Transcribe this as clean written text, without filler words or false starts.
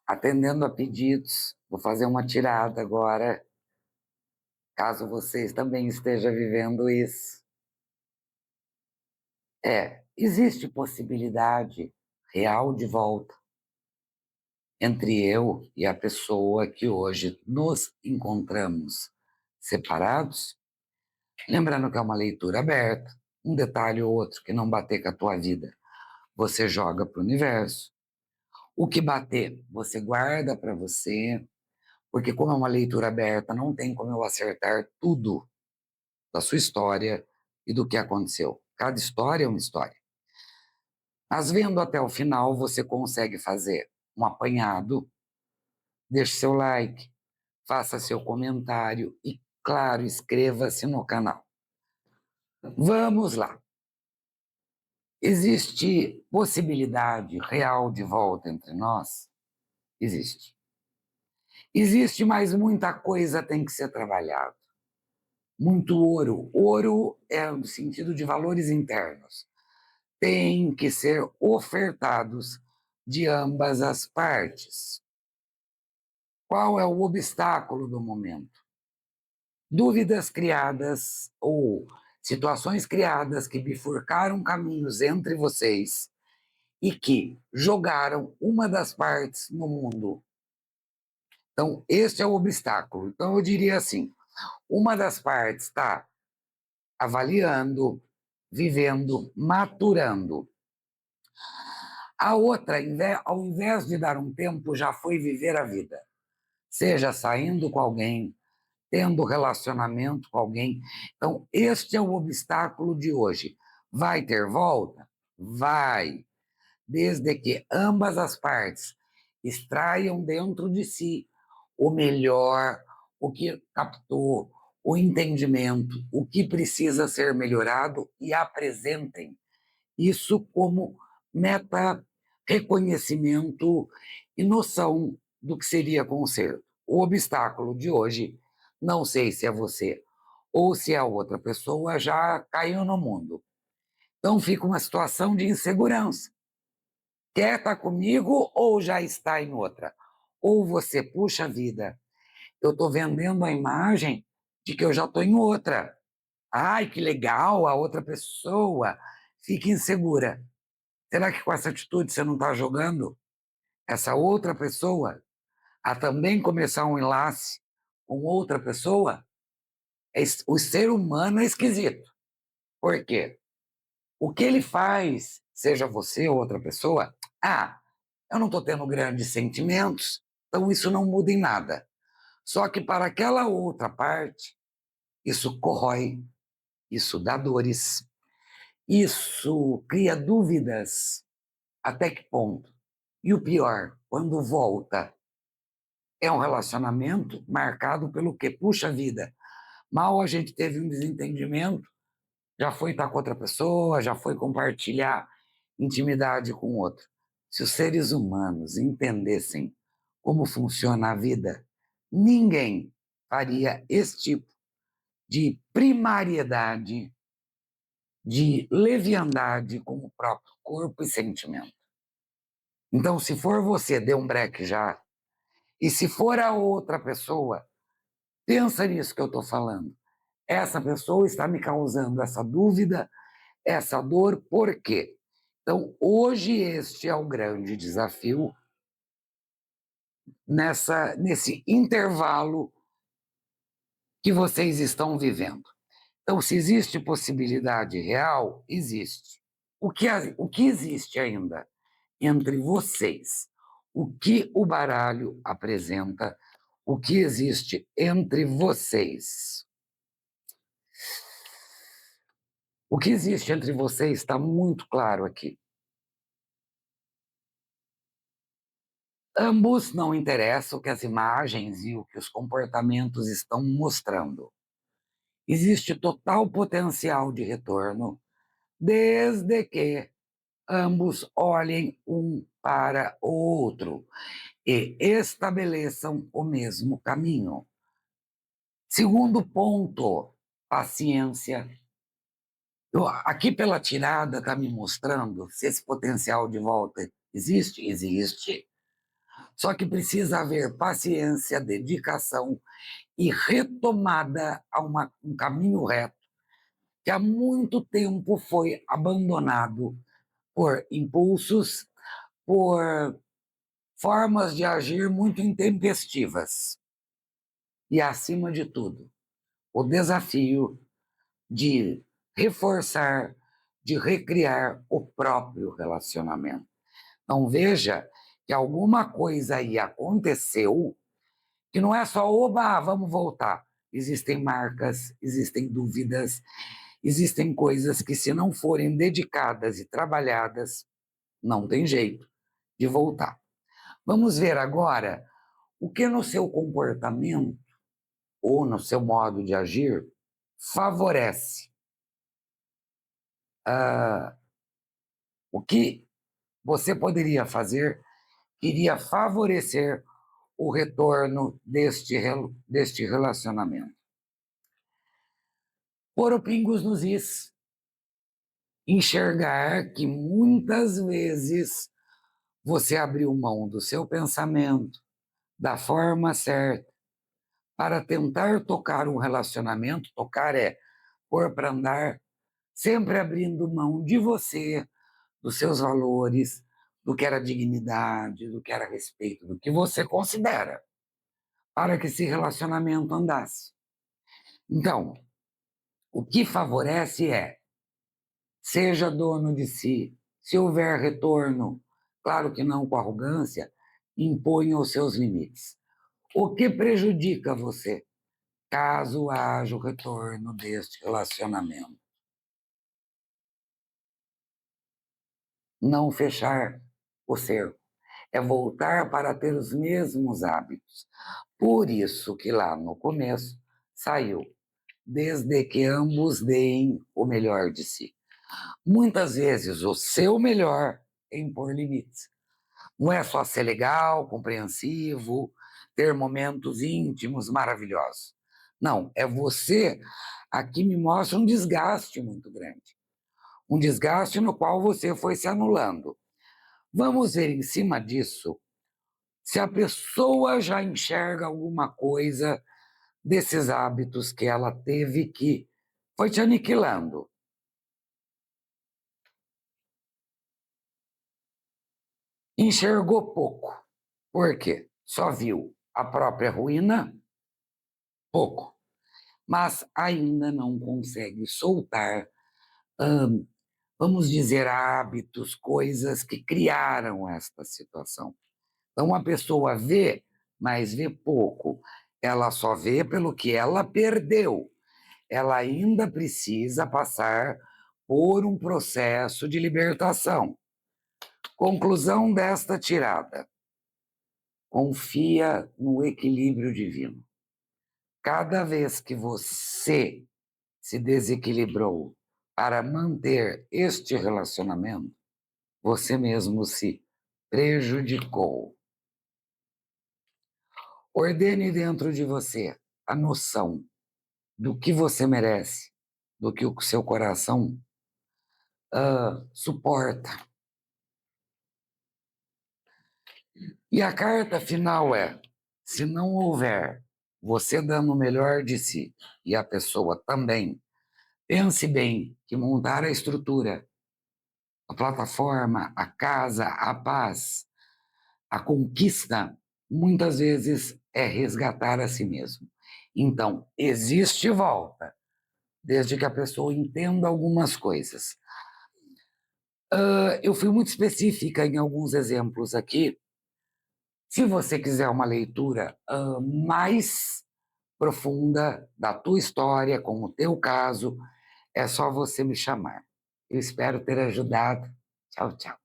Atendendo a pedidos, vou fazer uma tirada agora, caso vocês também estejam vivendo isso. Existe possibilidade real de volta entre eu e a pessoa que hoje nos encontramos separados? Lembrando que é uma leitura aberta, um detalhe ou outro que não bater com a tua vida, você joga para o universo. O que bater, você guarda para você, porque como é uma leitura aberta, não tem como eu acertar tudo da sua história e do que aconteceu. Cada história é uma história. Mas vendo até o final, você consegue fazer um apanhado, deixe seu like, faça seu comentário e, claro, inscreva-se no canal. Vamos lá. Existe possibilidade real de volta entre nós? Existe. Existe, mas muita coisa tem que ser trabalhada. Muito ouro. Ouro é no sentido de valores internos. Tem que ser ofertados de ambas as partes. Qual é o obstáculo do momento? Dúvidas criadas ou situações criadas que bifurcaram caminhos entre vocês e que jogaram uma das partes no mundo. Então, este é o obstáculo. Então, eu diria assim: uma das partes está avaliando, vivendo, maturando. A outra, ao invés de dar um tempo, já foi viver a vida. Seja saindo com alguém, tendo relacionamento com alguém. Então, este é o obstáculo de hoje. Vai ter volta? Vai. Desde que ambas as partes extraiam dentro de si o melhor, o que captou, o entendimento, o que precisa ser melhorado e apresentem isso como meta, reconhecimento e noção do que seria conserto. O obstáculo de hoje, não sei se é você ou se é a outra pessoa, já caiu no mundo. Então fica uma situação de insegurança. Quer estar comigo ou já está em outra? Ou você, puxa vida, eu estou vendendo a imagem de que eu já estou em outra. Ai, que legal, a outra pessoa fica insegura. Será que com essa atitude você não está jogando essa outra pessoa a também começar um enlace com outra pessoa? O ser humano é esquisito. Por quê? O que ele faz, seja você ou outra pessoa, eu não estou tendo grandes sentimentos, então isso não muda em nada. Só que para aquela outra parte, isso corrói, isso dá dores, isso cria dúvidas. Até que ponto? E o pior, quando volta, é um relacionamento marcado pelo quê? Puxa vida, mal a gente teve um desentendimento, já foi estar com outra pessoa, já foi compartilhar intimidade com outro. Se os seres humanos entendessem como funciona a vida, ninguém faria esse tipo de primariedade, de leviandade com o próprio corpo e sentimento. Então, se for você, dê um break já. E se for a outra pessoa, pensa nisso que eu estou falando. Essa pessoa está me causando essa dúvida, essa dor, por quê? Então, hoje este é o grande desafio nesse intervalo que vocês estão vivendo. Então, se existe possibilidade real, existe. O que existe ainda entre vocês? O que o baralho apresenta? O que existe entre vocês? O que existe entre vocês está muito claro aqui. Ambos não interessam o que as imagens e o que os comportamentos estão mostrando. Existe total potencial de retorno, desde que ambos olhem um para o outro e estabeleçam o mesmo caminho. Segundo ponto, paciência. Aqui pela tirada está me mostrando se esse potencial de volta existe. Existe. Só que precisa haver paciência, dedicação e retomada a um caminho reto que há muito tempo foi abandonado por impulsos, por formas de agir muito intempestivas. E, acima de tudo, o desafio de reforçar, de recriar o próprio relacionamento. Então, veja que alguma coisa aí aconteceu que não é só, oba, vamos voltar. Existem marcas, existem dúvidas, existem coisas que, se não forem dedicadas e trabalhadas, não tem jeito de voltar. Vamos ver agora o que no seu comportamento ou no seu modo de agir favorece. O que você poderia fazer que iria favorecer o retorno deste relacionamento. Pôr o pingos nos is. Enxergar que muitas vezes você abriu mão do seu pensamento, da forma certa, para tentar tocar um relacionamento. Tocar é pôr para andar, sempre abrindo mão de você, dos seus valores, do que era dignidade, do que era respeito, do que você considera, para que esse relacionamento andasse. Então, o que favorece é: seja dono de si. Se houver retorno, claro que não com arrogância, imponha os seus limites. O que prejudica você, caso haja o retorno deste relacionamento? Não fechar o cerco, é voltar para ter os mesmos hábitos. Por isso que lá no começo saiu, desde que ambos deem o melhor de si. Muitas vezes o seu melhor é impor limites. Não é só ser legal, compreensivo, ter momentos íntimos maravilhosos. Não, é você aqui me mostra um desgaste muito grande. Um desgaste no qual você foi se anulando. Vamos ver em cima disso se a pessoa já enxerga alguma coisa desses hábitos que ela teve que foi te aniquilando. Enxergou pouco. Por quê? Só viu a própria ruína, pouco, mas ainda não consegue soltar, vamos dizer, hábitos, coisas que criaram esta situação. Então, a pessoa vê, mas vê pouco. Ela só vê pelo que ela perdeu. Ela ainda precisa passar por um processo de libertação. Conclusão desta tirada: confia no equilíbrio divino. Cada vez que você se desequilibrou para manter este relacionamento, você mesmo se prejudicou. Ordene dentro de você a noção do que você merece, do que o seu coração suporta. E a carta final é: se não houver você dando o melhor de si e a pessoa também, pense bem que montar a estrutura, a plataforma, a casa, a paz, a conquista, muitas vezes é resgatar a si mesmo. Então, existe volta, desde que a pessoa entenda algumas coisas. Eu fui muito específica em alguns exemplos aqui. Se você quiser uma leitura mais profunda da tua história, com o teu caso, é só você me chamar. Eu espero ter ajudado. Tchau, tchau.